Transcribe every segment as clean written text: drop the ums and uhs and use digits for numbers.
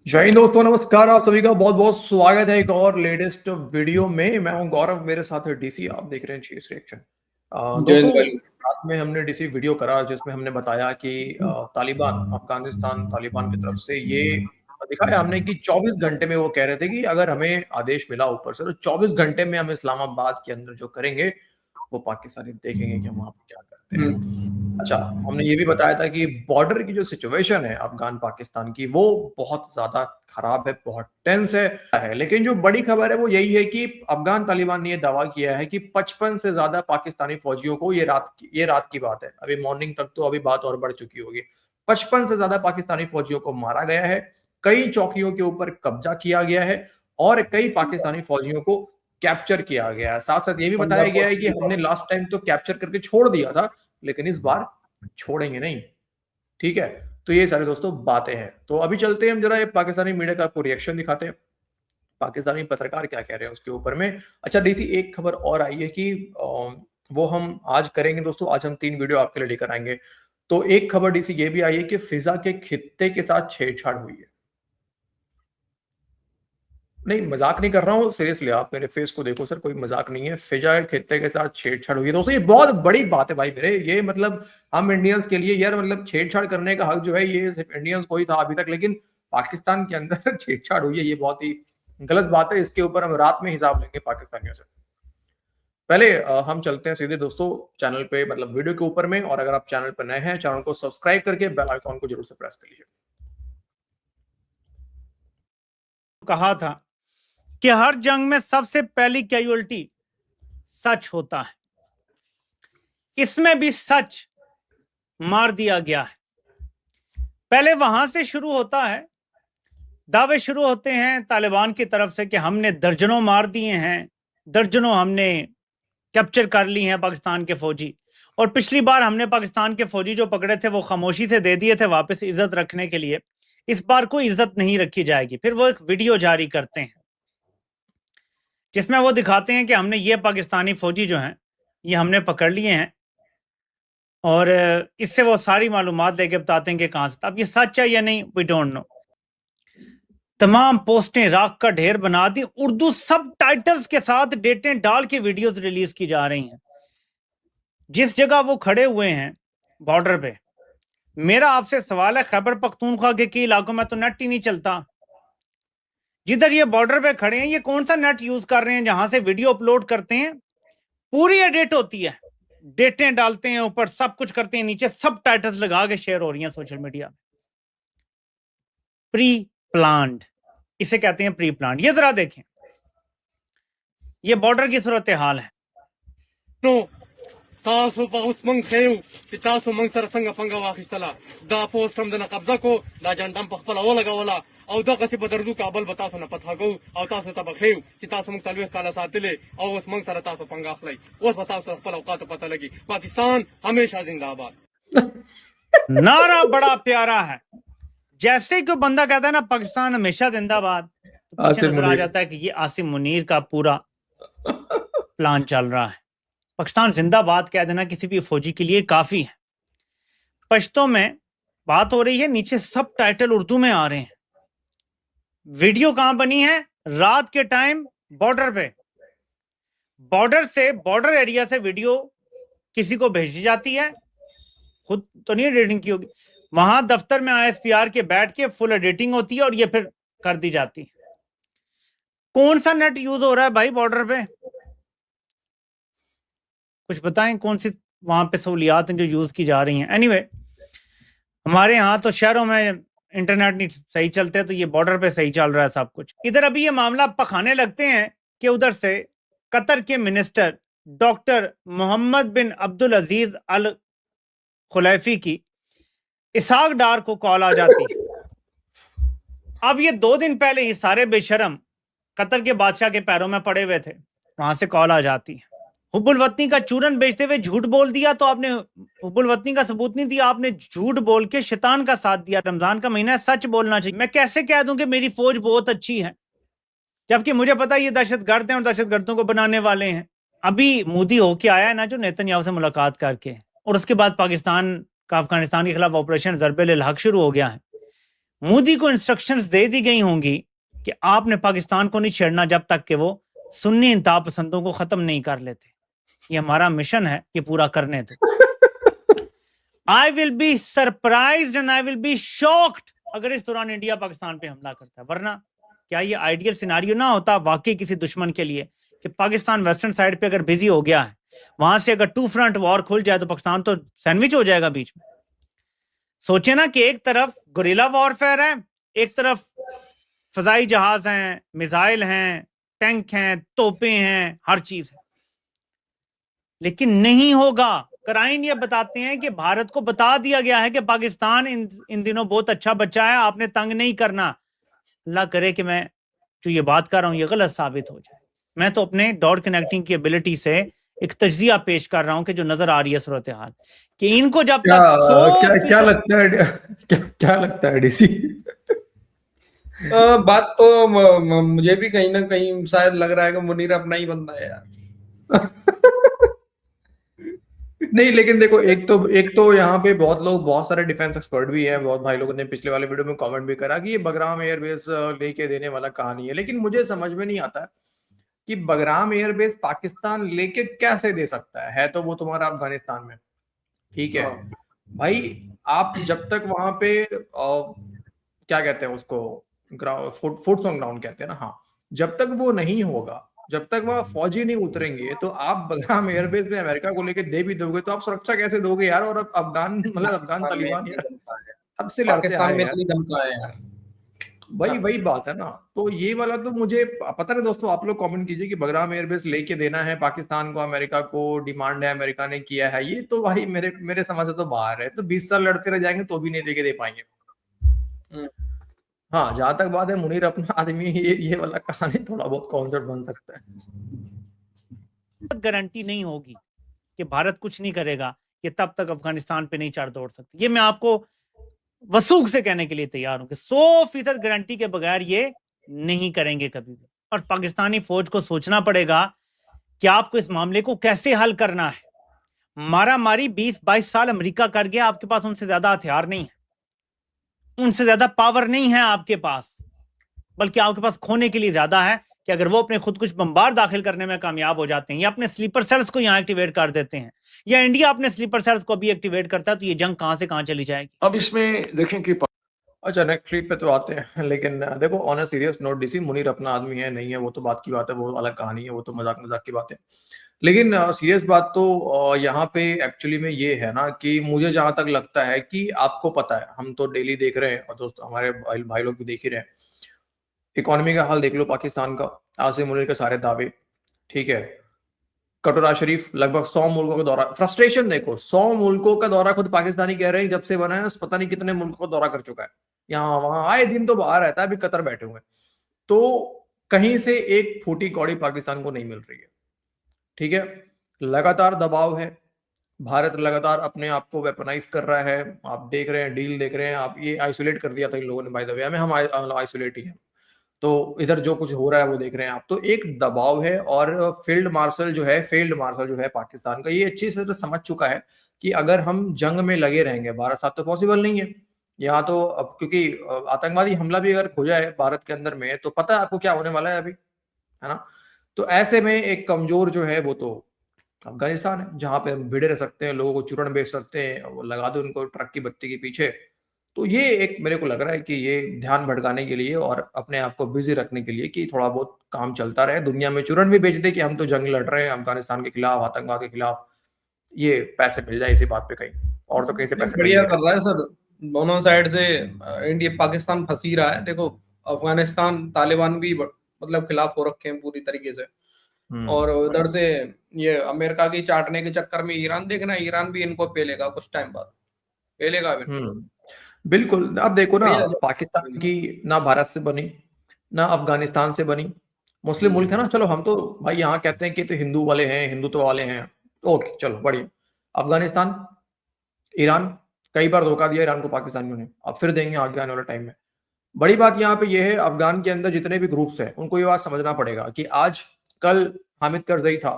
जय हिंद दोस्तों, नमस्कार। आप सभी का बहुत बहुत स्वागत है एक और लेटेस्ट वीडियो में। मैं हूं गौरव, मेरे साथ है डीसी। आप देख रहे हैं चीज रिएक्शन। जैन दोस्तों, भाई। रात में हमने डीसी वीडियो करा जिसमें हमने बताया कि तालिबान, अफगानिस्तान तालिबान की तरफ से ये दिखाया हमने कि 24 घंटे में वो कह रहे थे कि अगर हमें आदेश मिला ऊपर से तो 24 घंटे में हम इस्लामाबाद के अंदर जो करेंगे वो पाकिस्तानी देखेंगे कि हम वहां पे क्या करते हैं। अच्छा, हमने ये भी बताया था कि बॉर्डर की जो सिचुएशन है अफगान पाकिस्तान की, वो बहुत ज्यादा खराब है, बहुत टेंस है। लेकिन जो बड़ी खबर है वो यही है कि अफगान तालिबान ने यह दावा किया है कि 55 से ज्यादा पाकिस्तानी फौजियों को, ये रात की बात है, अभी मॉर्निंग तक तो अभी बात और बढ़ चुकी होगी, 55 से ज्यादा पाकिस्तानी फौजियों को मारा गया है, कई चौकियों के ऊपर कब्जा किया गया है और कई पाकिस्तानी फौजियों को कैप्चर किया गया है। साथ साथ ये भी बताया गया है कि हमने लास्ट टाइम तो कैप्चर करके छोड़ दिया था, लेकिन इस बार छोड़ेंगे नहीं। ठीक है, तो ये सारे दोस्तों बातें हैं। तो अभी चलते हैं हम जरा ये पाकिस्तानी मीडिया का आपको रिएक्शन दिखाते हैं, पाकिस्तानी पत्रकार क्या कह रहे हैं उसके ऊपर में। अच्छा डीसी, एक खबर और आई है कि वो हम आज करेंगे दोस्तों, आज हम 3 वीडियो आपके लिए लेकर आएंगे। तो एक खबर डीसी ये भी आई है कि फिजा के खित्ते के साथ छेड़छाड़ हुई है। नहीं, मजाक नहीं कर रहा हूँ, सीरियसली आप मेरे फेस को देखो सर, कोई मजाक नहीं है। फिजा के खित्ते के साथ छेड़छाड़ हुई है दोस्तों, ये बहुत बड़ी बात है भाई मेरे। ये मतलब हम इंडियंस के लिए यार, मतलब छेड़छाड़ करने का हक जो है ये सिर्फ इंडियंस को ही था अभी तक, लेकिन पाकिस्तान के अंदर छेड़छाड़ हुई है, ये बहुत ही गलत बात है। इसके ऊपर हम रात में हिसाब लेंगे पाकिस्तानियों से। पहले हम चलते हैं सीधे दोस्तों चैनल पे, मतलब वीडियो के ऊपर में। और अगर आप चैनल पर नए हैं, चैनल को सब्सक्राइब करके बेल आइकॉन को जरूर से प्रेस कर लीजिए। कहा था कि हर जंग में सबसे पहली कैजुअल्टी सच होता है, इसमें भी सच मार दिया गया है। पहले वहां से शुरू होता है, दावे शुरू होते हैं तालिबान की तरफ से कि हमने दर्जनों मार दिए हैं, दर्जनों हमने कैप्चर कर ली हैं पाकिस्तान के फौजी, और पिछली बार हमने पाकिस्तान के फौजी जो पकड़े थे वो खामोशी से दे दिए थे वापस इज्जत रखने के लिए, इस बार कोई इज्जत नहीं रखी जाएगी। फिर वो एक वीडियो जारी करते हैं जिसमें वो दिखाते हैं कि हमने ये पाकिस्तानी फौजी जो हैं ये हमने पकड़ लिए हैं, और इससे वो सारी मालूमात लेके बताते हैं कि कहाँ से। अब ये सच है या नहीं, वी डोंट नो। तमाम पोस्टें राख का ढेर बना दी, उर्दू सब टाइटल्स के साथ डेटें डाल के वीडियोस रिलीज की जा रही हैं। जिस जगह वो खड़े हुए हैं बॉर्डर पे, मेरा आपसे सवाल है, खैबर पख्तूनख्वा के कई इलाकों में तो नेट ही नहीं चलता। जिधर ये बॉर्डर पे खड़े हैं ये कौन सा नेट यूज कर रहे हैं जहां से वीडियो अपलोड करते हैं? पूरी एडिट होती है, डेटें डालते हैं ऊपर, सब कुछ करते हैं, नीचे सब टाइटल्स लगा के शेयर हो रही हैं सोशल मीडिया में। प्री प्लान्ड, इसे कहते हैं प्री प्लान्ड। ये जरा देखें, ये बॉर्डर की सूरत हाल है। तासो पाउस मंग खेउ कि तासो मंग सर संग पंगा वाखिस्तला दा पोस्ट हम दना कब्जा को दा जंडम पखपला वो लगावला औ दा कसी बदरजू काबल बतासो न पथा गौ औ तासो तब खेउ कि तासो मंग तलवे काला सातिले औ उस मंग सर तासो पंगा खलाई उस बतासो पला औकात पता लगी। पाकिस्तान हमेशा जिंदाबाद। नारा बड़ा प्यारा है। जैसे कि बंदा कहता है ना पाकिस्तान हमेशा जिंदाबाद, तो पीछे नजर आ जाता है कि ये आसिम मुनीर का पूरा प्लान चल रहा है। पाकिस्तान जिंदाबाद कह देना किसी भी फौजी के लिए काफी है। पश्तो में बात हो रही है, नीचे सब टाइटल उर्दू में आ रहे हैं। वीडियो कहां बनी है? रात के टाइम बॉर्डर पे, बॉर्डर से, बॉर्डर एरिया से वीडियो किसी को भेजी जाती है, खुद तो नहीं एडिटिंग की होगी, वहां दफ्तर में ISPR के बैठ के फुल एडिटिंग होती है और ये फिर कर दी जाती है। कौन सा नेट यूज हो रहा है भाई बॉर्डर पे? कुछ बताएं कौन सी वहां पे सहूलियात जो यूज की जा रही हैं। एनीवे, हमारे यहाँ तो शहरों में इंटरनेट नहीं सही चलते, तो ये बॉर्डर पे सही चल रहा है सब कुछ। इधर अभी ये मामला पखाने लगते हैं कि उधर से कतर के मिनिस्टर डॉक्टर मोहम्मद बिन अब्दुल अजीज अल खुलैफी की इसहाक डार को कॉल आ जाती है। अब ये 2 दिन पहले ही सारे बेशरम कतर के बादशाह के पैरों में पड़े हुए थे, वहां से कॉल आ जाती है। हुब्बुल वतनी का चूरन बेचते हुए झूठ बोल दिया तो आपने हुब्बुल वतनी का सबूत नहीं दिया, आपने झूठ बोल के शैतान का साथ दिया। रमजान का महीना है, सच बोलना चाहिए। मैं कैसे कह दूं कि मेरी फौज बहुत अच्छी है जबकि मुझे पता है ये दहशतगर्द हैं और दहशतगर्दों को बनाने वाले हैं। अभी मोदी होके आया है ना जो नेतन्याहू से मुलाकात करके, और उसके बाद पाकिस्तान का अफगानिस्तान के खिलाफ ऑपरेशन ज़रबे-ए-हक शुरू हो गया है। मोदी को इंस्ट्रक्शंस दे दी गई होंगी कि आपने पाकिस्तान को नहीं छेड़ना जब तक कि वो सुन्नी इंतहा पसंदों को खत्म नहीं कर लेते। ये हमारा मिशन है, ये पूरा करने दो। I will be surprised and I will be shocked अगर इस दौरान इंडिया पाकिस्तान पे हमला करता है। वरना क्या ये आइडियल सिनारियो ना होता वाकई किसी दुश्मन के लिए कि पाकिस्तान वेस्टर्न साइड पे अगर बिजी हो गया है, वहां से अगर टू फ्रंट वॉर खुल जाए तो पाकिस्तान तो सैंडविच हो जाएगा बीच में। सोचे ना कि एक तरफ गुरिल्ला वॉरफेयर है, एक तरफ फजाई जहाज हैं, मिसाइल हैं, टैंक हैं, तोपें हैं, हर चीज है। लेकिन नहीं होगा। क्राइन ये बताते हैं कि भारत को बता दिया गया है कि पाकिस्तान इन दिनों बहुत अच्छा बच्चा है, आपने तंग नहीं करना। अल्लाह करे कि मैं जो ये बात कर रहा हूं ये गलत साबित हो जाए। मैं तो अपने डॉट कनेक्टिंग की एबिलिटी से एक तज्जिया पेश कर रहा हूं कि जो नजर आ रही है सूरत हाल, कि इनको जब क्या तक क्या लगता है, क्या लगता है डीसी? बात तो मुझे भी कहीं ना कहीं शायद लग रहा है कि मुनीर अपना ही बंदा है यार। नहीं, लेकिन देखो, एक तो यहाँ पे बहुत लोग, बहुत सारे डिफेंस एक्सपर्ट भी हैं, बहुत भाई लोगों ने पिछले वाले वीडियो में कमेंट भी करा कि ये बगराम एयरबेस लेके देने वाला कहानी है। लेकिन मुझे समझ में नहीं आता कि बगराम एयरबेस पाकिस्तान लेके कैसे दे सकता है तो वो तुम्हारा अफगानिस्तान में, ठीक है भाई। आप जब तक वहां पे क्या कहते हैं उसको, फुट ऑन ग्राउंड कहते हैं ना, हाँ, जब तक वो नहीं होगा, जब तक वहां फौजी नहीं उतरेंगे, तो आप बगराम एयरबेस में अमेरिका को लेके दे भी दोगे तो आप सुरक्षा कैसे दोगे यार? और अब अफगान तालिबान यार अब से लड़ते पाकिस्तान आए में यार। इतनी धमका है यार। वही बात है ना। तो ये वाला तो मुझे पता नहीं। दोस्तों आप लोग कमेंट कीजिए कि बगराम एयरबेस लेके देना है पाकिस्तान को, अमेरिका को डिमांड है, अमेरिका ने किया है। ये तो भाई मेरे समझ से तो बाहर है। तो 20 साल लड़ते रह जाएंगे तो भी नहीं देके दे पाएंगे। हाँ, जहां तक बात है मुनीर अपना आदमी, ये वाला कहानी थोड़ा बहुत कॉन्सेप्ट बन सकता है। गारंटी नहीं होगी कि भारत कुछ नहीं करेगा, ये तब तक अफगानिस्तान पे नहीं चढ़ दौड़ सकती। ये मैं आपको वसूख से कहने के लिए तैयार हूं कि 100% गारंटी के बगैर ये नहीं करेंगे कभी भी। और पाकिस्तानी फौज को सोचना पड़ेगा कि आपको इस मामले को कैसे हल करना है। मारा मारी 20-22 साल अमेरिका कर गया, आपके पास उनसे ज्यादा हथियार नहीं है, उनसे ज्यादा पावर नहीं है आपके पास, बल्कि आपके पास खोने के लिए ज्यादा है कि अगर वो अपने खुद कुछ बम्बार दाखिल करने में कामयाब हो जाते हैं या अपने स्लीपर सेल्स को यहां एक्टिवेट कर देते हैं, या इंडिया अपने स्लीपर सेल्स को भी एक्टिवेट करता है, तो ये जंग कहां से कहां चली जाएगी। अब इसमें देखें कि अच्छा, नेक्स्ट क्लिप पे तो आते हैं। लेकिन देखो, on a serious note, DC Munir अपना आदमी है नहीं है वो तो बात की बात है, वो अलग कहानी है, वो तो मजाक की बात है। लेकिन सीरियस बात तो यहाँ पे एक्चुअली में ये है ना कि मुझे जहां तक लगता है कि आपको पता है, हम तो डेली देख रहे हैं और दोस्तों हमारे भाई लोग भी देख ही रहे हैं, इकोनॉमी का हाल देख लो पाकिस्तान का, आसिम मुनीर के सारे दावे, ठीक है। कटोरा शरीफ लगभग 100 मुल्कों का दौरा, फ्रस्ट्रेशन देखो, 100 मुल्कों का दौरा खुद पाकिस्तानी कह रहे हैं जब से बना है, पता नहीं कितने मुल्कों का दौरा कर चुका है, यहाँ वहां आए दिन तो बाहर रहता है, अभी कतर बैठे हुए। तो कहीं से एक फूटी कौड़ी पाकिस्तान को नहीं मिल रही है, ठीक है। लगातार दबाव है, भारत लगातार अपने आप को वेपनाइज कर रहा है। आप देख रहे हैं, डील देख रहे हैं आप, ये आइसोलेट कर दिया था इन लोगों ने, बाय द वे, हमें हम आइसोलेट ही है। तो इधर जो कुछ हो रहा है वो देख रहे हैं आप। तो एक दबाव है, और फील्ड मार्शल जो है पाकिस्तान का, ये अच्छी से समझ चुका है कि अगर हम जंग में लगे रहेंगे 12 साल तो पॉसिबल नहीं है यहाँ तो। अब क्योंकि आतंकवादी हमला भी अगर हो जाए भारत के अंदर में, तो पता है आपको क्या होने वाला है अभी, है ना। तो ऐसे में एक कमजोर जो है वो तो अफगानिस्तान है, जहां पे हम भिड़े रह सकते हैं, लोगों को चूरण बेच सकते हैं, वो लगा दो उनको ट्रक की बत्ती के पीछे। तो ये एक मेरे को लग रहा है कि ये ध्यान भटकाने के लिए और अपने आप को बिजी रखने के लिए कि थोड़ा बहुत काम चलता रहे, दुनिया में चूरण भी बेच दे कि हम तो जंग लड़ रहे हैं अफगानिस्तान के खिलाफ, आतंकवाद के खिलाफ, ये पैसे मिल जाए इसी बात पे कहीं और, तो कहीं से पैसे बढ़िया कर रहा है सर, दोनों साइड से इंडिया पाकिस्तान फंसी रहा है। देखो अफगानिस्तान तालिबान भी मतलब खिलाफ हो रखे हैं पूरी तरीके से, और उधर से ये अमेरिका की चाटने के चक्कर में ईरान, देखना ईरान भी इनको पेलेगा कुछ टाइम बाद, पेलेगा बिल्कुल। अब देखो ना, पाकिस्तान की ना भारत से बनी ना अफगानिस्तान से बनी, मुस्लिम मुल्क है ना। चलो हम तो भाई यहाँ कहते हैं कि तो हिंदू वाले हैं, हिंदुत्व वाले हैं, ओके चलो बढ़िया। अफगानिस्तान, ईरान, कई बार धोखा दिया ईरान को पाकिस्तानियों ने, अब फिर देंगे आगे आने वाले टाइम में। बड़ी बात यहाँ पे ये है, अफगान के अंदर जितने भी ग्रुप्स हैं उनको ये बात समझना पड़ेगा कि आज कल हामिद करजई था,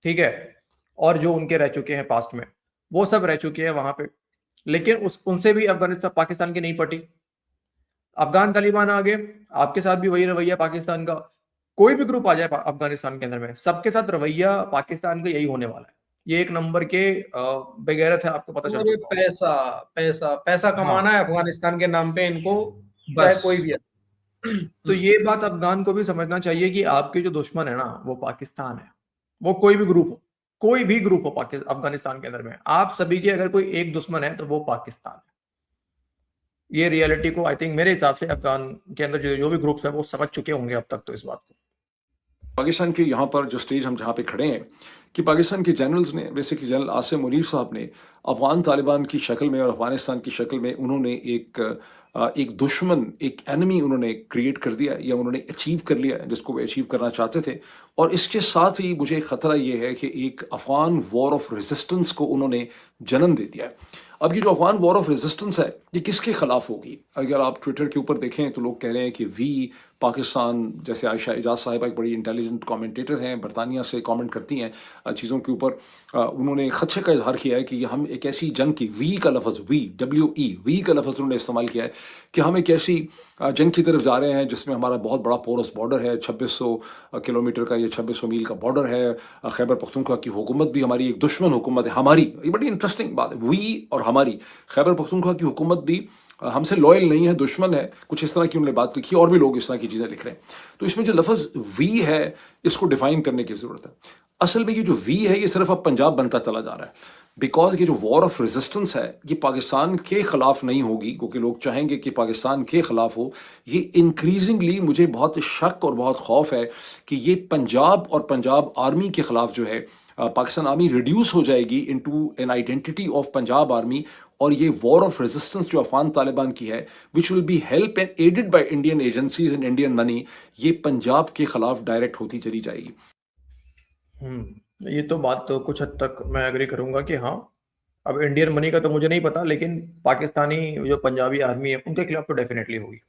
ठीक है, और जो उनके रह चुके हैं पास्ट में, वो सब रह चुके हैं वहां पे, लेकिन उनसे भी अफगानिस्तान पाकिस्तान की नहीं पटी। अफगान तालिबान आ गए, आपके साथ भी वही रवैया पाकिस्तान का। कोई भी ग्रुप आ जाए अफगानिस्तान के अंदर में, सबके साथ रवैया पाकिस्तान का यही होने वाला है। ये एक नंबर के बेगैरत है, आपको पता चल और ये चुका पैसा पैसा पैसा होगा। हाँ, कमाना है अफगानिस्तान के नाम पे इनको, चाहे बस। कोई भी है। तो ये बात अफगान को भी समझना चाहिए कि आपके जो दुश्मन है ना, वो पाकिस्तान है। वो कोई भी ग्रुप हो, कोई भी ग्रुप हो अफगानिस्तान के अंदर में, आप सभी के अगर कोई एक दुश्मन है तो वो पाकिस्तान है। ये रियलिटी को आई थिंक मेरे हिसाब से अफगान के अंदर जो भी ग्रुप्स है वो समझ चुके होंगे अब तक तो इस बात को। पाकिस्तान के यहाँ पर जो स्टेज हम जहाँ पे खड़े हैं कि पाकिस्तान के जनरल्स ने, बेसिकली जनरल आसिम मुनीर साहब ने अफगान तालिबान की शक्ल में और अफगानिस्तान की शक्ल में उन्होंने एक दुश्मन, एक एनिमी उन्होंने क्रिएट कर दिया या उन्होंने अचीव कर लिया जिसको वो अचीव करना चाहते थे। और इसके साथ ही मुझे खतरा ये है कि एक अफगान वॉर ऑफ रेजिस्टेंस को उन्होंने जन्म दे दिया है। अब ये जो अफगान वॉर ऑफ रेजिस्टेंस है ये किसके खिलाफ होगी? अगर आप ट्विटर के ऊपर देखें तो लोग कह रहे हैं कि वी पाकिस्तान, जैसे आयशा एजाज साहिबा एक बड़ी इंटेलिजेंट कमेंटेटर हैं, बरतानिया से कमेंट करती हैं चीज़ों के ऊपर, उन्होंने खदशे का इजहार किया है कि हम एक ऐसी जंग की, वी का लफ्ज़, वी का लफ्ज़ उन्होंने इस्तेमाल किया है कि हम एक ऐसी जंग की तरफ जा रहे हैं जिसमें हमारा बहुत बड़ा पोरस बॉर्डर है, 2600 किलोमीटर का, ये 2600 मील का बॉर्डर है। खैबर पख्तूनख्वा की हुकूमत भी हमारी एक दुश्मन हुकूमत है, हमारी। ये बड़ी इंटरेस्टिंग बात है, वी और हमारी। खैबर पख्तूनख्वा की हुकूमत भी हमसे लॉयल नहीं है, दुश्मन है, कुछ इस तरह की उन्होंने बात लिखी, और भी लोग इस तरह की चीज़ें लिख रहे हैं। तो इसमें जो लफ्ज़ वी है इसको डिफाइन करने की ज़रूरत है। असल में ये जो वी है ये सिर्फ अब पंजाब बनता चला जा रहा है, बिकॉज ये जो वॉर ऑफ रेजिस्टेंस है ये पाकिस्तान के खिलाफ नहीं होगी, क्योंकि लोग चाहेंगे कि पाकिस्तान के खिलाफ हो। ये इंक्रीजिंगली मुझे बहुत शक और बहुत खौफ है कि ये पंजाब और पंजाब आर्मी के खिलाफ जो है पाकिस्तान आर्मी रिड्यूस हो जाएगी into an identity of Punjab army. और ये वॉर ऑफ रेजिस्टेंस जो अफगान तालिबान की है, which will be help and aided by Indian agencies and Indian money, ये पंजाब के खिलाफ डायरेक्ट होती चली जाएगी। ये तो बात तो कुछ हद तक मैं एग्री करूंगा कि हाँ, अब इंडियन मनी का तो मुझे नहीं पता, लेकिन पाकिस्तानी जो पंजाबी आर्मी है उनके खिलाफ तो डेफिनेटली होगी,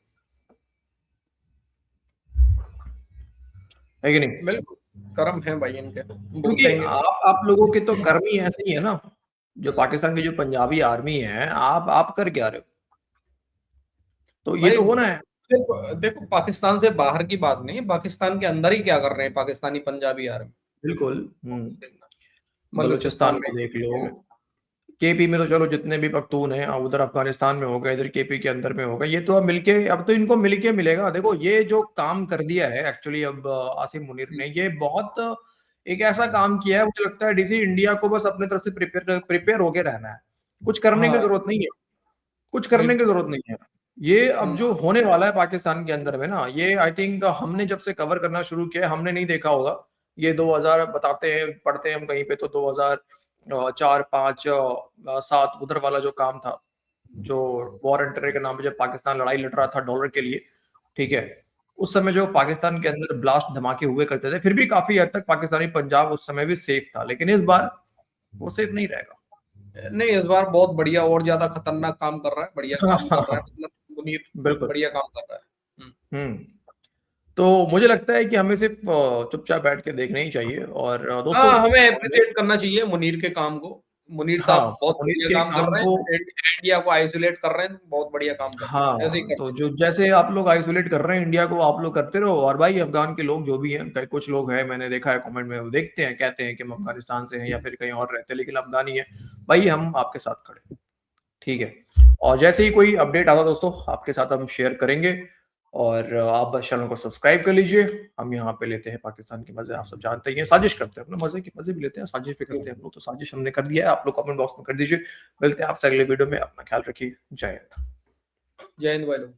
है कि नहीं? बिल्कुल कर्म है भाई इनके, क्योंकि आप लोगों के तो कर्म ही ऐसे ही है ना। जो पाकिस्तान की जो पंजाबी आर्मी है, आप कर क्या रहे हो? तो ये तो होना है। सिर्फ देखो, पाकिस्तान से बाहर की बात नहीं, पाकिस्तान के अंदर ही क्या कर रहे हैं पाकिस्तानी पंजाबी आर्मी। बिल्कुल। बलूचिस्तान में देख लो, केपी में तो चलो जितने भी पख्तून हैं, उधर अफगानिस्तान में होगा, इधर केपी के अंदर में होगा। ये तो अब मिलके, अब तो इनको मिलके मिलेगा। देखो ये जो काम कर दिया है एक्चुअली अब आसिम मुनीर ने, ये बहुत एक ऐसा काम किया है, मुझे लगता है डीसी इंडिया को बस अपने तरफ से प्रिपेयर होके रहना है, कुछ करने की जरूरत नहीं है, कुछ करने की जरूरत नहीं है। ये अब जो होने वाला है पाकिस्तान के अंदर में ना, ये आई थिंक हमने जब से कवर करना शुरू किया हमने नहीं देखा होगा। ये 2000 बताते हैं, पढ़ते हैं हम कहीं पे तो 2004, 5, 7 उधर वाला जो काम था, जो वॉर एंड टेरर के नाम पे जब पाकिस्तान लड़ाई लड़ रहा था डॉलर के लिए, ठीक है, उस समय जो पाकिस्तान के अंदर ब्लास्ट धमाके हुए करते थे, फिर भी काफी हद तक पाकिस्तानी पंजाब उस समय भी सेफ था, लेकिन इस बार वो सेफ नहीं रहेगा। नहीं, इस बार बहुत बढ़िया और ज्यादा खतरनाक काम कर रहा है, बढ़िया काम कर रहा है, मतलब मुनीर बिल्कुल बढ़िया काम कर रहा है। तो मुझे लगता है कि हमें सिर्फ चुपचाप बैठ के देखना ही चाहिए। और दोस्तों, हाँ, हमें एप्रिशिएट करना चाहिए मुनीर के काम को। मुनीर साहब बहुत बढ़िया काम कर रहे हैं, इंडिया को आइसोलेट कर रहे हैं, बहुत बढ़िया काम कर रहे हैं। ऐसे ही तो जो जैसे आप लोग आइसोलेट कर रहे हैं इंडिया को, आप लोग करते रहो। और भाई अफगान के लोग जो भी हैं, कुछ लोग हैं मैंने देखा है कमेंट में, वो देखते हैं, कहते हैं कि हम अफगानिस्तान से हैं या फिर कहीं और रहते हैं, लेकिन अफगानी है भाई, हम आपके साथ खड़े, ठीक है। और जैसे ही कोई अपडेट आता दोस्तों आपके साथ हम शेयर करेंगे। और आप बस चैनल को सब्सक्राइब कर लीजिए। हम यहाँ पे लेते हैं पाकिस्तान के मजे, आप सब जानते हैं, साजिश करते हैं अपने मजे की, मजे भी लेते हैं, साजिश भी करते हैं हम लोग। तो साजिश हमने कर दिया है, आप लोग कमेंट बॉक्स में कर दीजिए। मिलते हैं आपसे अगले वीडियो में, अपना ख्याल रखिए। जय हिंद। जय हिंद भाई लोग।